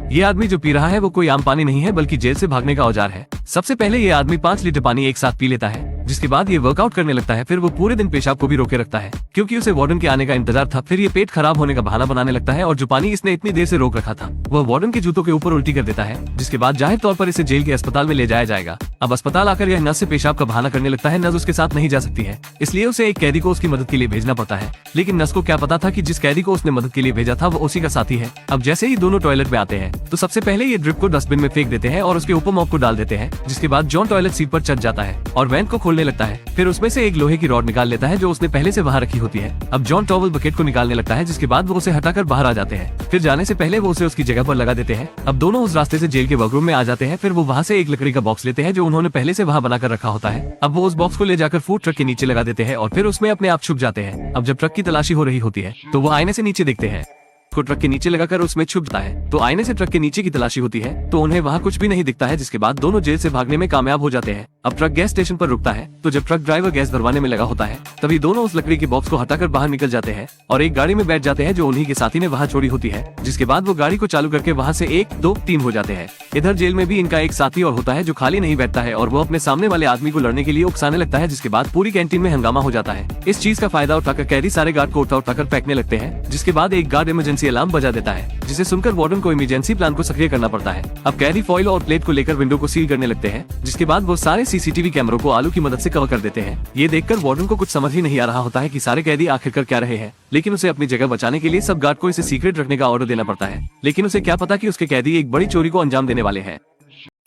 ये आदमी जो पी रहा है वो कोई आम पानी नहीं है बल्कि जेल से भागने का औजार है। सबसे पहले ये आदमी 5 लीटर पानी एक साथ पी लेता है, जिसके बाद ये वर्कआउट करने लगता है। फिर वो पूरे दिन पेशाब को भी रोके रखता है क्योंकि उसे वार्डन के आने का इंतजार था। फिर ये पेट खराब होने का बहाना बनाने लगता है और जो पानी इसने इतनी देर से रोक रखा था वह वार्डन के जूतों के ऊपर उल्टी कर देता है, जिसके बाद जाहिर तौर पर इसे जेल के अस्पताल में ले जाया जाएगा। अब अस्पताल आकर यह नस से पेशाब का बहाना करने लगता है। नस उसके साथ नहीं जा सकती है, इसलिए उसे एक कैदी को उसकी मदद के लिए भेजना पड़ता है। लेकिन नस को क्या पता था कि जिस कैदी को उसने मदद के लिए भेजा था वो उसी का साथी है। अब जैसे ही दोनों टॉयलेट में आते हैं तो सबसे पहले ये ड्रिप को डस्टबिन में फेंक देते हैं और उसके ऊपर मॉप को डाल देते हैं, जिसके बाद जॉन टॉयलेट सीट पर चढ़ जाता है और वेंट को खोलने लगता है। फिर उसमें से एक लोहे की रॉड निकाल लेता है जो उसने पहले से वहाँ रखी होती है। अब जॉन टॉवल बकेट को निकालने लगता है, जिसके बाद वो उसे हटाकर बाहर आ जाते हैं। फिर जाने से पहले वो उसे उसकी जगह पर लगा देते हैं। अब दोनों उस रास्ते से जेल के वर्करूम में आ जाते हैं। फिर वो वहाँ से एक लकड़ी का बॉक्स लेते हैं जो उन्होंने पहले से वहाँ बनाकर रखा होता है। अब वो उस बॉक्स को ले जाकर फूड ट्रक के नीचे लगा देते हैं और फिर उसमें अपने आप छुप जाते हैं। अब जब ट्रक की तलाशी हो रही होती है तो वो आईने से नीचे देखते हैं, को ट्रक के नीचे लगाकर उसमें छुपता है। तो आईने से ट्रक के नीचे की तलाशी होती है तो उन्हें वहाँ कुछ भी नहीं दिखता है, जिसके बाद दोनों जेल से भागने में कामयाब हो जाते हैं। अब ट्रक गैस स्टेशन पर रुकता है तो जब ट्रक ड्राइवर गैस भरवाने में लगा होता है तभी दोनों उस लकड़ी के बॉक्स को हटाकर बाहर निकल जाते हैं और एक गाड़ी में बैठ जाते हैं जो उन्हीं के साथी ने वहाँ छोड़ी होती है। जिसके बाद वो गाड़ी को चालू करके वहाँ से 1, 2, 3 हो जाते हैं। इधर जेल में भी इनका एक साथी और होता है जो खाली नहीं बैठता है और वो अपने सामने वाले आदमी को लड़ने के लिए उकसाने लगता है, जिसके बाद पूरी कैंटीन में हंगामा हो जाता है। इस चीज का फायदा उठाकर कैदी सारे गार्ड को उठाकर फेंकने लगते हैं, जिसके बाद एक गार्ड इमरजेंसी अलार्म बजा देता है, जिसे सुनकर वार्डन को इमरजेंसी प्लान को सक्रिय करना पड़ता है। अब कैदी फॉइल और प्लेट को लेकर विंडो को सील करने लगते हैं, जिसके बाद वो सारे सीसीटीवी कैमरों को आलू की मदद से कवर कर देते हैं। ये देखकर वार्डन को कुछ समझ ही नहीं आ रहा होता है कि सारे कैदी आखिर कर क्या रहे हैं, लेकिन उसे अपनी जगह बचाने के लिए सब गार्ड को इसे सीक्रेट रखने का ऑर्डर देना पड़ता है। लेकिन उसे क्या पता कि उसके कैदी एक बड़ी चोरी को अंजाम देने वाले हैं।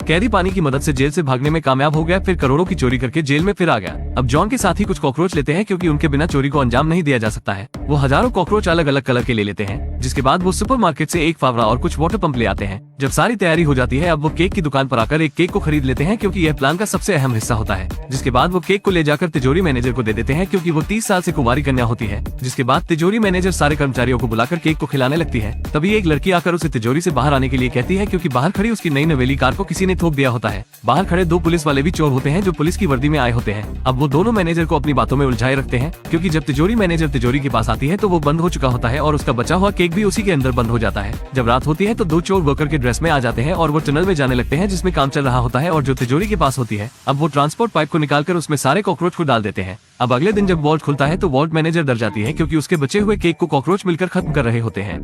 कैदी पानी की मदद से जेल से भागने में कामयाब हो गया, फिर करोड़ों की चोरी करके जेल में फिर आ गया। अब जॉन के साथ ही कुछ कॉकरोच लेते हैं क्योंकि उनके बिना चोरी को अंजाम नहीं दिया जा सकता है। वो हजारों कॉकरोच अलग अलग कलर के ले लेते हैं, जिसके बाद वो सुपरमार्केट से एक फावड़ा और कुछ वाटर पंप ले आते हैं। जब सारी तैयारी हो जाती है अब वो केक की दुकान पर आकर एक केक को खरीद लेते हैं क्योंकि यह प्लान का सबसे अहम हिस्सा होता है। जिसके बाद वो केक को ले जाकर तिजोरी मैनेजर को दे देते हैं क्योंकि वो 30 साल से कुंवारी कन्या होती है। जिसके बाद तिजोरी मैनेजर सारे कर्मचारियों को बुलाकर केक को खिलाने लगती है। तभी एक लड़की आकर उसे तिजोरी से बाहर आने के लिए कहती है क्योंकि बाहर खड़ी उसकी नई नवेली कार को किसी ने ठोक दिया होता है। बाहर खड़े 2 पुलिस वाले भी चोर होते हैं जो पुलिस की वर्दी में आए होते हैं। अब वो दोनों मैनेजर को अपनी बातों में उलझाए रखते हैं क्योंकि जब तिजोरी मैनेजर तिजोरी के पास आती है तो वो बंद हो चुका होता है और उसका बचा हुआ केक भी उसी के अंदर बंद हो जाता है। जब रात होती है तो 2 चोर वर्कर के ड्रेस में आ जाते हैं और वो टनल में जाने लगते हैं जिसमें काम चल रहा होता है और जो तिजोरी के पास होती है। अब वो ट्रांसपोर्ट पाइप को निकालकर उसमें सारे कॉकरोच को डाल देते हैं। अब अगले दिन जब वॉल्ट खुलता है तो वॉल्ट मैनेजर डर जाती है क्योंकि उसके बचे हुए केक को कॉकरोच मिलकर खत्म कर रहे होते हैं।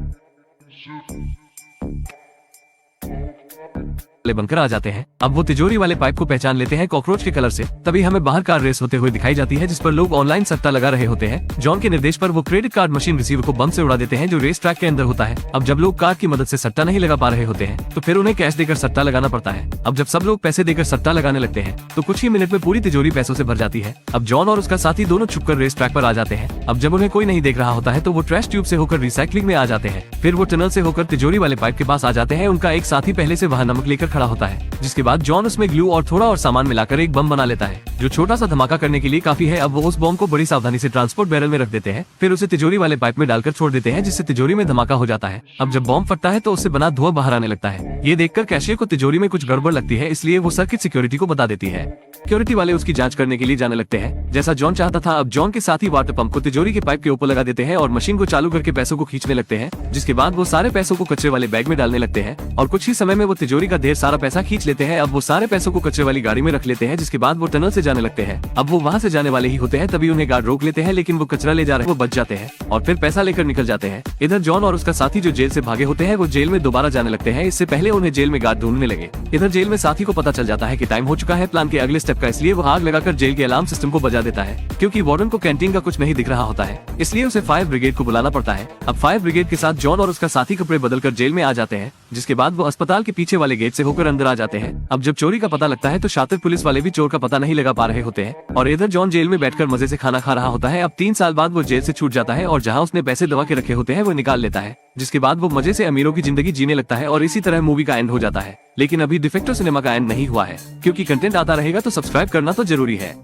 बनकर आ जाते हैं। अब वो तिजोरी वाले पाइप को पहचान लेते हैं कॉकरोच के कलर से। तभी हमें बाहर कार रेस होते हुए दिखाई जाती है जिस पर लोग ऑनलाइन सट्टा लगा रहे होते हैं। जॉन के निर्देश पर वो क्रेडिट कार्ड मशीन रिसीवर को बम से उड़ा देते हैं जो रेस ट्रैक के अंदर होता है। अब जब लोग कार की मदद से सट्टा नहीं लगा पा रहे होते हैं तो फिर उन्हें कैश देकर सट्टा लगाना पड़ता है। अब जब सब लोग पैसे देकर सट्टा लगाने लगते हैं तो कुछ ही मिनट में पूरी तिजोरी पैसों से भर जाती है। अब जॉन और उसका साथी दोनों छुपकर रेस ट्रैक पर आ जाते हैं। अब जब उन्हें कोई नहीं देख रहा होता है तो वो ट्रैश ट्यूब से होकर रिसाइकलिंग में आ जाते हैं। फिर वो टनल से होकर तिजोरी वाले पाइप के पास आ जाते हैं। उनका एक साथी पहले से वहाँ नमक लेकर खड़ा होता है, जिसके बाद जॉन उसमें ग्लू और थोड़ा और सामान मिलाकर एक बम बना लेता है जो छोटा सा धमाका करने के लिए काफी है। अब वो उस बम को बड़ी सावधानी से ट्रांसपोर्ट बैरल में रख देते हैं, फिर उसे तिजोरी वाले पाइप में डालकर छोड़ देते हैं जिससे तिजोरी में धमाका हो जाता है। अब जब बम फटता है तो उससे बना धुआं बाहर आने लगता है। ये देखकर कैशियर को तिजोरी में कुछ गड़बड़ लगती है, इसलिए वो सर्किट सिक्योरिटी को बता देती है। सिक्योरिटी वाले उसकी जांच करने के लिए जाने लगते हैं जैसा जॉन चाहता था। अब जॉन के साथी वाटर पंप को तिजोरी के पाइप के ऊपर लगा देते हैं और मशीन को चालू करके पैसों को खींचने लगते हैं। जिसके बाद वो सारे पैसों को कचरे वाले बैग में डालने लगते हैं और कुछ ही समय में वो तिजोरी का ढेर सारा पैसा खींच लेते हैं। अब वो सारे पैसों को कचरे वाली गाड़ी में रख लेते हैं, जिसके बाद वो टनल से जाने लगते हैं। अब वो वहाँ से जाने वाले ही होते हैं तभी उन्हें गार्ड रोक लेते हैं, लेकिन वो कचरा ले जा रहे हैं, वो बच जाते हैं और फिर पैसा लेकर निकल जाते हैं। इधर जॉन और उसका साथी जो जेल से भागे होते हैं वो जेल में दोबारा जाने लगते हैं। इससे पहले उन्हें जेल में गार्ड ढूंढने लगे। इधर जेल में साथी को पता चल जाता है कि टाइम हो चुका है प्लान के अगले स्टेप का, इसलिए वो आग लगाकर जेल के अलार्म सिस्टम को बजा देता है। क्योंकि वार्डन को कैंटीन का कुछ नहीं दिख रहा होता है, इसलिए उसे फायर ब्रिगेड को बुलाना पड़ता है। अब फायर ब्रिगेड के साथ जॉन और उसका साथी कपड़े बदलकर जेल में आ जाते हैं, जिसके बाद वो अस्पताल के पीछे वाले गेट से होकर अंदर आ जाते हैं। अब जब चोरी का पता लगता है तो शातिर पुलिस वाले भी चोर का पता नहीं लगा पा रहे होते हैं और इधर जॉन जेल में बैठकर मजे से खाना खा रहा होता है। अब 3 साल बाद वो जेल से छूट जाता है और जहाँ उसने पैसे दबा के रखे होते हैं वो निकाल लेता है, जिसके बाद वो मजे से अमीरों की जिंदगी जीने लगता है और इसी तरह मूवी का एंड हो जाता है। लेकिन अभी डिफेक्टो सिनेमा का एंड नहीं हुआ है, क्योंकि कंटेंट आता रहेगा तो सब्सक्राइब करना तो जरूरी है।